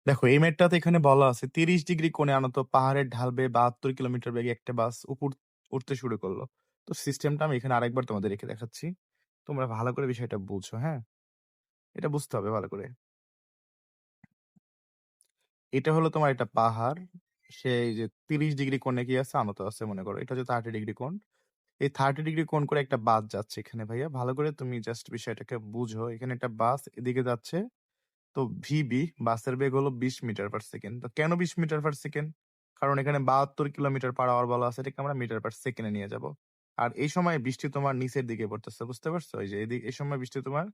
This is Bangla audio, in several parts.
দেখো এই ম্যাটটাতে এখানে বলা আছে 30 ডিগ্রি কোণে আনত পাহাড়ের ঢাল বেয়ে 72 কিলোমিটার বেগে একটা বাস উপর উঠতে শুরু করলো। তো সিস্টেমটা আমি এখানে আরেকবার তোমাদের রেখে দেখাচ্ছি। তোমরা ভালো করে বিষয়টা বুঝো, হ্যাঁ? এটা বুঝতে হবে ভালো করে। এটা হলো তোমার একটা পাহাড়। সেই যে 30 ডিগ্রি কোণে কি আছে? আনত আছে মনে করো। এটা হচ্ছে 30 ডিগ্রি কোণ। এই 30 ডিগ্রি কোণ করে একটা বাস যাচ্ছে এখানে ভাইয়া। ভালো করে তুমি জাস্ট বিষয়টাকে বুঝো। এখানে একটা বাস এদিকে যাচ্ছে। তো ভিবি বাসের বেগ হলো 20 মিটার পার সেকেন্ড। তো কেন 20 মিটার পার সেকেন্ড? কারণ এখানে 72 কিলোমিটার পার আওয়ার বলা আছে, এটাকে আমরা মিটার পার সেকেন্ডে নিয়ে যাব। আর এই সময় বৃষ্টি তোমার নিচের দিকে পড়তেছে, বুঝতে পারছো? এই যে এই সময় বৃষ্টি তোমার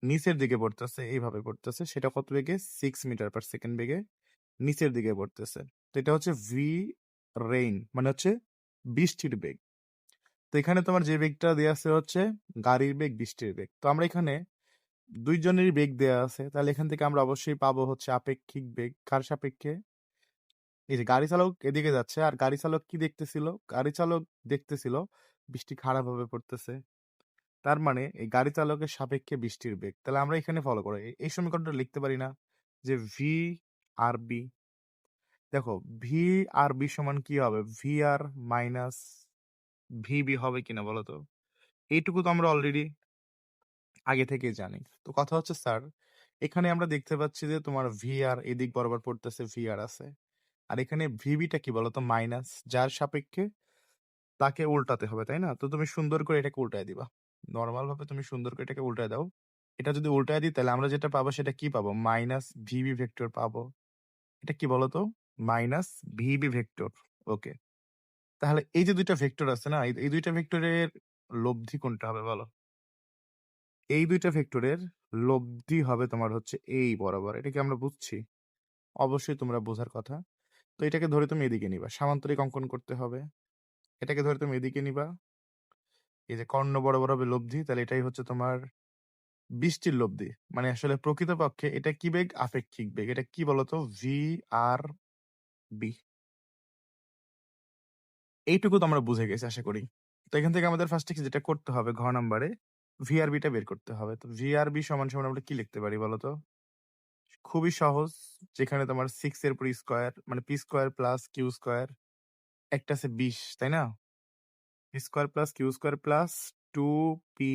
নিচের দিকে পড়তেছে, এইভাবে পড়তেছে। সেটা কত বেগে? 6 মিটার পার সেকেন্ড বেগে নিচের দিকে পড়তেছে। তো এটা হচ্ছে ভি রেইন, মানে হচ্ছে বৃষ্টির বেগ। তো এখানে তোমার যে বেগটা দেওয়া আছে হচ্ছে গাড়ির বেগ, বৃষ্টির বেগ। তো আমরা এখানে দুইজনেরই বেগ দেয়া আছে, তাহলে এখান থেকে আমরা অবশ্যই পাবো হচ্ছে আপেক্ষিক বেগ। কার সাপেক্ষে? এই যে গাড়ি চালক এদিকে যাচ্ছে, আর গাড়ি চালক কি দেখতেছিল? গাড়ি চালক দেখতেছিল বৃষ্টি খারাপ ভাবে পড়তেছে। তার মানে এই গাড়ি চালকের সাপেক্ষে বৃষ্টির বেগ। তাহলে আমরা এখানে ফলো করো, এই সমীকরণটা লিখতে পারি না যে ভি আর বি। দেখো ভি আর বি সমান কি হবে? ভি আর মাইনাস ভিবি হবে কিনা বলো তো? এইটুকু তো আমরা অলরেডি আগে থেকেই জানি। তো কথা হচ্ছে স্যার, এখানে আমরা দেখতে পাচ্ছি যে তোমার ভিআর এদিক বরাবর পড়তেছে, ভিআর আছে। আর এখানে ভিবিটা কি বলতো? মাইনাস, যার সাপেক্ষে তাকে উল্টাতে হবে, তাই না? তো তুমি সুন্দর করে এটাকে উল্টায় দিবা। নর্মাল ভাবে তুমি সুন্দর করে এটাকে উল্টায় দাও। এটা যদি উল্টায় দিই তাহলে আমরা যেটা পাবো সেটা কি পাবো? মাইনাস ভিবি ভেক্টর পাবো। এটা কি বলতো? Minus VB vector. ওকে। তাহলে এই যে দুইটা ভেক্টর আছে না, এই দুইটা ভেক্টরের লব্ধি কোনটা হবে বলো? এই দুইটা ভেক্টরের লব্ধি হবে তোমার হচ্ছে এই বরাবর। এটা কি আমরা বুঝছি? অবশ্যই তোমরা বোঝার কথা। তো এটাকে ধরে তুমি এদিকে নিবা, সামান্তরিক অঙ্কন করতে হবে। এটাকে ধরে তুমি এদিকে নিবা, এই যে কর্ণ বরাবর হবে লব্ধি, তাহলে এটাই হচ্ছে তোমার বৃষ্টির লব্ধি। মানে আসলে প্রকৃতপক্ষে এটা কি বেগ? আপেক্ষিক বেগ। এটা কি বলতো? ভি আর বি। এইটুকু তো আমরা বুঝে গেছি আশা করি। তো এখান থেকে আমাদের ফার্স্টে যেটা করতে হবে, ঘ নাম্বারে ভিআরবিটা বের করতে হবে। তো ভিআরবি সমান সমান আমরা কি লিখতে পারি বলতো? খুবই সহজ। যেখানে তোমার 6 এর উপর স্কয়ার, মানে P square plus Q square, একটা আছে 20, তাই না? P square plus Q square plus 2 P.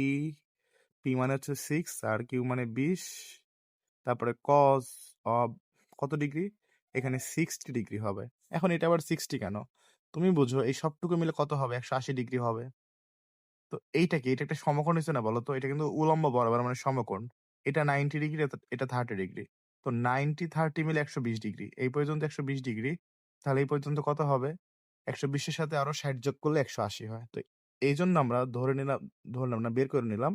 P মানে হচ্ছে 6 আর কিউ মানে 20। তারপরে কজ অফ কত ডিগ্রি? এখানে 60 ডিগ্রি হবে। এখন এটা আবার 60 কেন? তুমি বুঝো, এই সবটুকু মিলে কত হবে? 180 ডিগ্রি হবে। তো এইটা কি? এটা একটা সমকোণ হইছে না বলো তো? এটা কিন্তু উলম্ব বরাবর, মানে সমকোণ। এটা 90 ডিগ্রি, এটা 30 ডিগ্রি। তো 90 30 মিলে 120 ডিগ্রি। এই পর্যন্ত 120 ডিগ্রি। তাহলে এই পর্যন্ত কত হবে? 120 এর সাথে আরো 60 যোগ করলে 180 হয়। তো এই জন্য আমরা ধরলাম না, বের করে নিলাম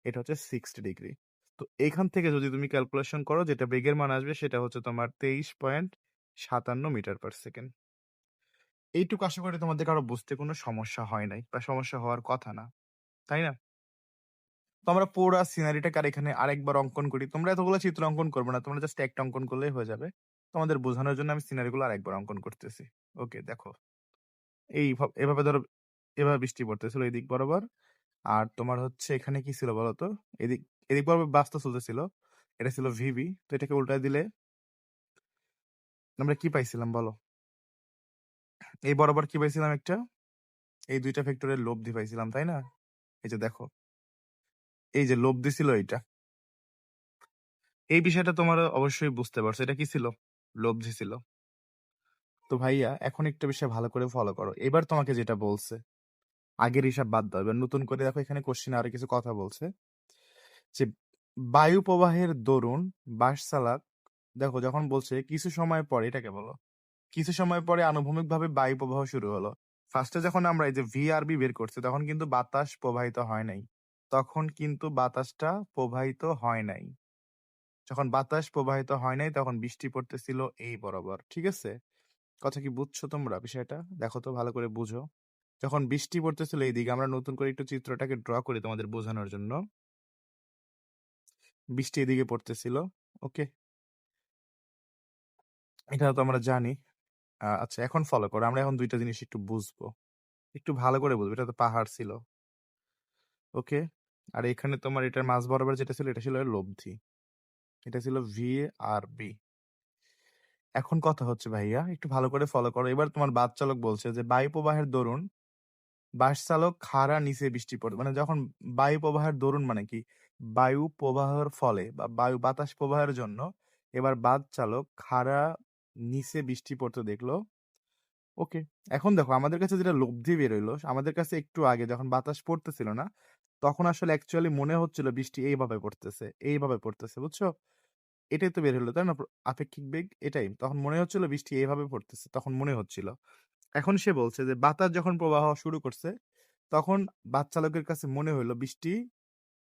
এটা হচ্ছে 60 ডিগ্রি। তো এখান থেকে যদি তুমি ক্যালকুলেশন করো, যেটা বেগের মান আসবে সেটা হচ্ছে তোমার 23.57 মিটার পার সেকেন্ড। এইটুকু আশা করি তোমাদের কারো বুঝতে কোনো সমস্যা হয় নাই, বা সমস্যা হওয়ার কথা না, তাই না? তো আমরা পুরা সিনারিটাকে আর এখানে আরেকবার অঙ্কন করি। তোমরা এতগুলো চিত্র অঙ্কন করবে না, তোমরা জাস্ট একটা অঙ্কন করলেই হয়ে যাবে। তোমাদের বোঝানোর জন্য আমি সিনারিগুলো আরেকবার অঙ্কন করতেছি। ওকে, দেখো এভাবে ধরো, এভাবে বৃষ্টি পড়তেছিল এই দিক বরাবর। আর তোমার হচ্ছে এখানে কি ছিল বলতো? এদিক এদিক বরাবর বাসটা চলতেছিল। এটা ছিল ভিবি। তো এটাকে উল্টায় দিলে আমরা কি পাইছিলাম বলো? এই বরাবর কি পাইছিলাম? একটা এই দুইটা ভেক্টরের লব্ধি পাইছিলাম, তাই না? এই যে দেখো, এই যে লব্ধি ছিল এইটা। এই বিষয়টা তোমার অবশ্যই বুঝতে পারছো, এটা কি ছিল? লব্ধি ছিল। তো ভাইয়া এখন একটা বিষয় ভালো করে ফলো করো। এবার তোমাকে যেটা বলছে আগের হিসাব বাদ দাও, এবার নতুন করে দেখো। এখানে কোশ্চেনে আরো কিছু কথা বলছে যে বায়ু প্রবাহের দরুন বাস চালাক। দেখো যখন বলছে কিছু সময় পরে, এটাকে বলো কিছু সময় পরে আনুভূমিক ভাবে বায়ু প্রবাহ শুরু হলো। ফার্স্টে যখন আমরা এই যে ভিআরবি বের করছি, তখন কিন্তু বাতাস প্রবাহিত হয় নাই। তখন কিন্তু বাতাসটা প্রবাহিত হয় নাই। যখন বাতাস প্রবাহিত হয় নাই তখন বৃষ্টি পড়তেছিল এই বরাবর, ঠিক আছে? কথা কি বুঝছো তোমরা বিষয়টা? দেখো তো ভালো করে বুঝো। যখন বৃষ্টি পড়তেছিল এইদিকে, আমরা নতুন করে একটু চিত্রটাকে ড্র করি তোমাদের বোঝানোর জন্য। বৃষ্টি এদিকে পড়তেছিল, ওকে, এটা তো আমরা জানি। আচ্ছা এখন ফলো করো, আমরা এখন দুইটা জিনিস একটু বুঝবো, একটু ভালো করে বুঝবো। এটা তো পাহাড় ছিল, ওকে। আর এখানে তোমার এটার মাঝ বরাবর যেটা ছিল, এটা ছিল লব্ধি। এটা ছিল ভি আর বি। এখন কথা হচ্ছে ভাইয়া একটু ভালো করে ফলো করো। এবার তোমার বাস চালক বলছে যে বায়ু প্রবাহের দরুন বাস চালক খাড়া নিচে বৃষ্টি পড়ে। মানে যখন বায়ু প্রবাহের দরুন মানে কি? বায়ু প্রবাহের ফলে বা বায়ু বাতাস প্রবাহের জন্য এবার বাস চালক খাড়া নিচে বৃষ্টি পড়তে দেখলো। ওকে। এখন দেখো আমাদের কাছে যেটা লব্ধি বেরোইলো, আমাদের কাছে একটু আগে যখন বাতাস পড়তেছিল না, তখন আসলে অ্যাকচুয়ালি মনে হচ্ছিল বৃষ্টি এইভাবে পড়তেছে, এইভাবে পড়তেছে, বুঝছো? এটাই তো বের হলো, তাই না? আপেক্ষিক বেগ এটাই। তখন মনে হচ্ছিল বৃষ্টি এভাবে পড়তেছে, তখন মনে হচ্ছিল। এখন সে বলছে যে বাতাস যখন প্রবাহ শুরু করছে, তখন বাস চালকের কাছে মনে হইলো বৃষ্টি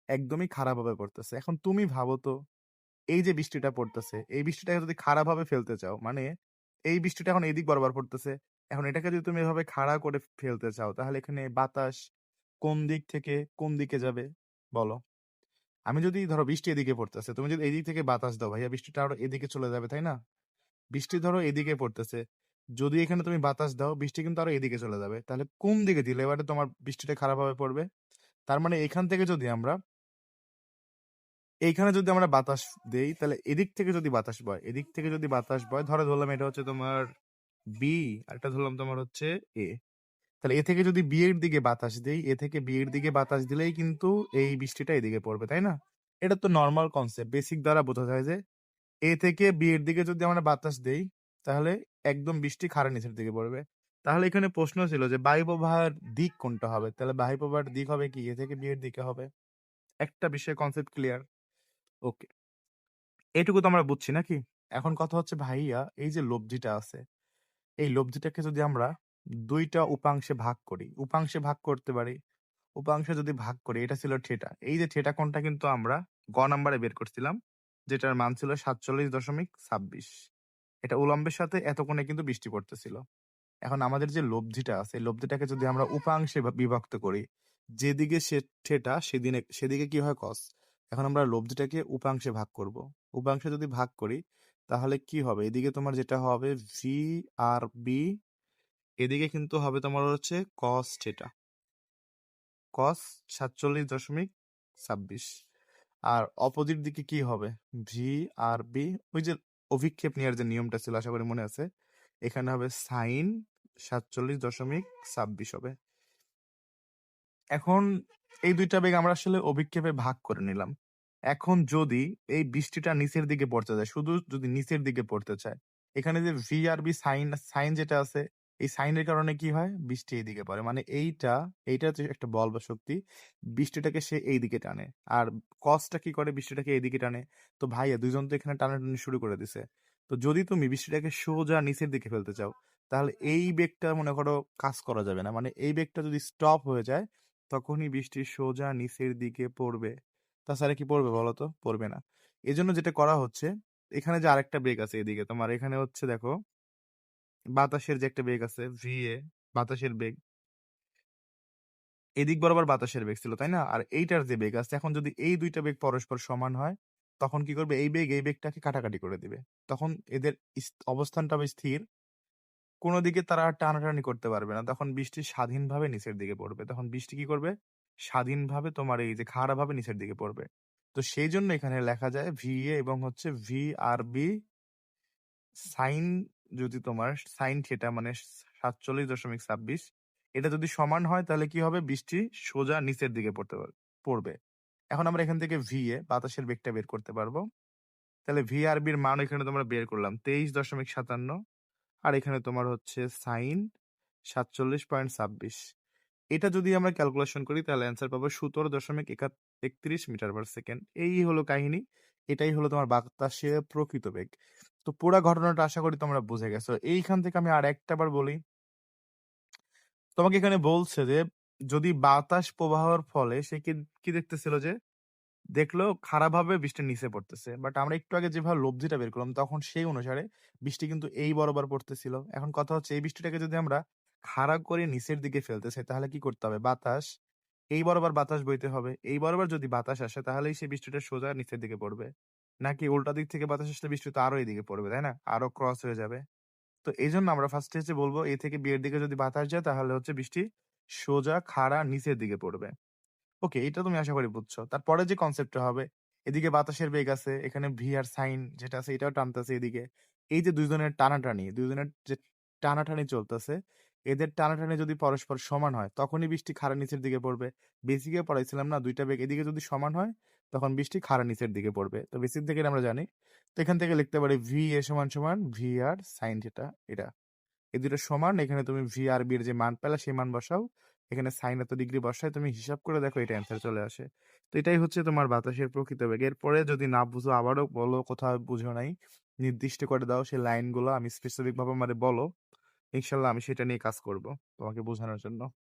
একদমই খারাপভাবে পড়তেছে। এখন তুমি ভাবো তো এই যে বৃষ্টিটা পড়তেছে, এই বৃষ্টিটাকে যদি খাড়াভাবে ফেলতে চাও, মানে এই বৃষ্টিটা এখন এদিক বরাবর পড়তেছে। এখন এটাকে যদি তুমি এভাবে খাড়া করে ফেলতে চাও, তাহলে এখানে বাতাস কোন দিক থেকে কোন দিকে যাবে বলো? আমি যদি ধরো বৃষ্টি এদিকে পড়তেছে, তুমি যদি এদিক থেকে বাতাস দাও ভাইয়া, বৃষ্টিটা আরো এদিকে চলে যাবে, তাই না? বৃষ্টি ধরো এদিকে পড়তেছে। যদি এখানে তুমি বাতাস দাও, বৃষ্টি কিন্তু আরো এদিকে চলে যাবে। তাহলে কোন দিকে দিলে এবারে তোমার বৃষ্টিটা খারাপভাবে পড়বে? তার মানে এখান থেকে যদি আমরা এইখানে যদি আমরা বাতাস দেই, তাহলে এদিক থেকে যদি বাতাস বয়, এদিক থেকে যদি বাতাস বয়, ধরলাম এটা হচ্ছে তোমার বি, আর এটা ধরলাম তোমার হচ্ছে এ। তাহলে এ থেকে যদি বি এর দিকে বাতাস দেই, এ থেকে বি এর দিকে বাতাস দিলেই কিন্তু এই বৃষ্টিটা এদিকে পড়বে, তাই না? এটা তো নরমাল কনসেপ্ট, বেসিক দ্বারা বোঝা যায় যে এ থেকে বি এর দিকে যদি আমরা বাতাস দেই, তাহলে একদম বৃষ্টি খাড়া নিচের দিকে পড়বে। তাহলে এখানে প্রশ্ন ছিল যে বায়ু প্রবাহের দিক কোনটা হবে? তাহলে বায়ু প্রবাহের দিক হবে কি? এ থেকে বি এর দিকে হবে। একটা বিষয় কনসেপ্ট ক্লিয়ার? ওকে। এটুকু তো আমরা বুঝছি নাকি? এখন কথা হচ্ছে ভাইয়া এই যে লব্ধিটা আছে, এই লব্ধিটাকে যদি আমরা ২ টা উপাংশে ভাগ করি, উপাংশে ভাগ করতে পারি। উপাংশে যদি ভাগ করি, এটা ছিল থিটা। এই যে থিটা কোণটা কিন্তু আমরা নাম্বারে বের করছিলাম, যেটার মান ছিল ৪৭.২৬। এটা উলম্বের সাথে এত কোণে কিন্তু বৃষ্টি পড়তেছিল। এখন আমাদের যে লব্ধিটা আছে, এই লব্ধিটাকে যদি আমরা উপাংশে বিভক্ত করি, যেদিকে সে থিটা সেদিকে কি হয় কস। এখন আমরা লব্ধিটাকে উপাংশে ভাগ করব। উপাংশে যদি ভাগ করি, তাহলে কি হবে? এদিকে তোমার যেটা হবে ভি আর বি, এদিকে কিন্তু হবে তোমার হচ্ছে কস থিটা। কস ৪৭.২৬। আর অপোজিট দিকে কি হবে? ভি আর বি, ওই যে অভিক্ষেপ নেওয়ার যে নিয়মটা ছিল, আশা করি মনে আছে। এখানে হবে সাইন ৪৭.২৬ হবে। এখন এই ২ টা বেগ আমরা আসলে অভিক্ষেপে ভাগ করে নিলাম। এখন যদি এই বৃষ্টিটা নিচের দিকে পড়তে যায়, শুধু যদি নিচের দিকে পড়তে চায়, এখানে যে ভি আর বি সাইন যেটা আছে, এই সাইনের কারণে কি হয়? বৃষ্টি এইদিকে পড়ে। মানে এইটা হচ্ছে একটা বল বা শক্তি। বৃষ্টিটাকে সে এইদিকে টানে। আর কসটা কি করে? বৃষ্টিটাকে এইদিকে টানে। তো ভাইয়া ২ জন তো এখানে টানাটানি শুরু করে দিছে। তো যদি তুমি বৃষ্টিটাকে সোজা নিচের দিকে ফেলতে চাও, তাহলে এই বেগটা মনে করো কাজ করা যাবে না। মানে এই বেগটা যদি স্টপ হয়ে যায়, তখনই বৃষ্টি সোজা নিচের দিকে পড়বে। তাছাড়া কি পড়বে বলো তো? পড়বে না। এজন্য যেটা করা হচ্ছে, এখানে যে আরেকটা বেগ আছে এদিকে, তোমার এখানে হচ্ছে দেখো, বাতাসের যে একটা বেগ আছে VA, বাতাসের বেগ। এদিক বরাবর বাতাসের বেগ ছিল, তাই না? আর এইটার যে বেগ আছে, এখন যদি এই ২ টা বেগ পরস্পর সমান হয়, তখন কি করবে? এই বেগ এই বেগটাকে কাটাকাটি করে দিবে। তখন এদের অবস্থানটা হবে স্থির। কোন দিকে তারা আর টানাটানি করতে পারবে না। তখন বৃষ্টি স্বাধীনভাবে নিচের দিকে পড়বে। তখন বৃষ্টি কি করবে? স্বাধীনভাবে তোমার এই যে খাড়াভাবে নিচের দিকে পড়বে। তো সেইজন্য এখানে লেখা যায় VA এবং হচ্ছে VRB সাইন, যদি তোমার সাইন থিটা মানে ৪৭.২৬, এটা যদি সমান হয়, তাহলে কি হবে? বৃষ্টি সোজা নিচের দিকে পড়বে। এখন আমরা এখান থেকে VA বাতাসের বেগটা বের করতে পারবো। তাহলে VRB এর মান এখানে তোমরা বের করলাম ২৩.৫৭। আর এখানে তোমার হচ্ছে সাইন ৪৭.২৬। এটা যদি আমরা ক্যালকুলেশন করি, তাহলে অ্যান্সার পাবো ১৭.৩১ মিটার পার সেকেন্ড। এই হলো কাহিনী। এটাই হলো তোমার বাতাসের প্রকৃত বেগ। তো পুরা ঘটনাটা আশা করি তোমরা বুঝে গেছো। এইখান থেকে আমি আর একটাবার বলি, তোমাকে এখানে বলছে যে যদি বাতাস প্রবাহের ফলে সে কি কি দেখতেছিল, যে দেখলো খারাপভাবে বৃষ্টি নিচে পড়তেছে। বাট আমরা একটু আগে যেভাবে লব্ধিটা বের করলাম, তখন সেই অনুসারে বৃষ্টি কিন্তু এই বরাবর পড়তেছিল। এখন কথা হচ্ছে এই বৃষ্টিটাকে যদি আমরা খাড়া করে নিচের দিকে ফেলতে চাই, তাহলে কি করতে হবে? বাতাস এই বরাবর বাতাস বইতে হবে। এই বরাবর যদি বাতাস আসে, তাহলেই সেই বৃষ্টিটা সোজা নিচের দিকে পড়বে। নাকি উল্টা দিক থেকে বাতাস আসলে বৃষ্টি তো আরো এদিকে পড়বে, তাই না? আরো ক্রস হয়ে যাবে। তো এই জন্য আমরা ফার্স্টে হচ্ছে বলবো এ থেকে বি এর দিকে যদি বাতাস যায়, তাহলে হচ্ছে বৃষ্টি সোজা খাড়া নিচের দিকে পড়বে। ওকে, এটা তুমি আশা করি বুঝছো। তারপরে যে কনসেপ্টটা হবে, এদিকে বাতাসের বেগ আছে, এখানে ভি আর সাইন যেটা আছে এটাও টানতেছে এদিকে। এই যে ২ জনের টানাটানি, ২ জনের যে টানাটানি চলতেছে, এদের টানাটানি যদি পরস্পর সমান হয়, তখনই বৃষ্টি খাড়া নিচের দিকে পড়বে। বেসিকে পড়াইছিলাম না ২ টা বেগ এদিকে যদি সমান হয়, তখন বৃষ্টি খাড়া নিচের দিকে পড়বে। তো বেসিক থেকে এটা আমরা জানি। তো এখান থেকে লিখতে পারি ভি এ সমান ভি আর সাইন যেটা এটা। এই ২ টা সমান, এখানে তুমি ভি আর বি এর যে মান পেলা সেই মান বসাও। এখানে সাইন এত ডিগ্রি বসায় তুমি হিসাব করে দেখো এটা অ্যান্সার চলে আসে। তো এটাই হচ্ছে তোমার বাতাসের প্রকৃত বেগ। এরপরে যদি না বুঝো আবারও বলো কোথাও বুঝো নাই। নির্দিষ্ট করে দাও সেই লাইনগুলো আমি স্পেসিফিক ভাবে আমারে বলো। ইনশাআল্লাহ আমি সেটা নিয়ে কাজ করব তোমাকে বোঝানোর জন্য।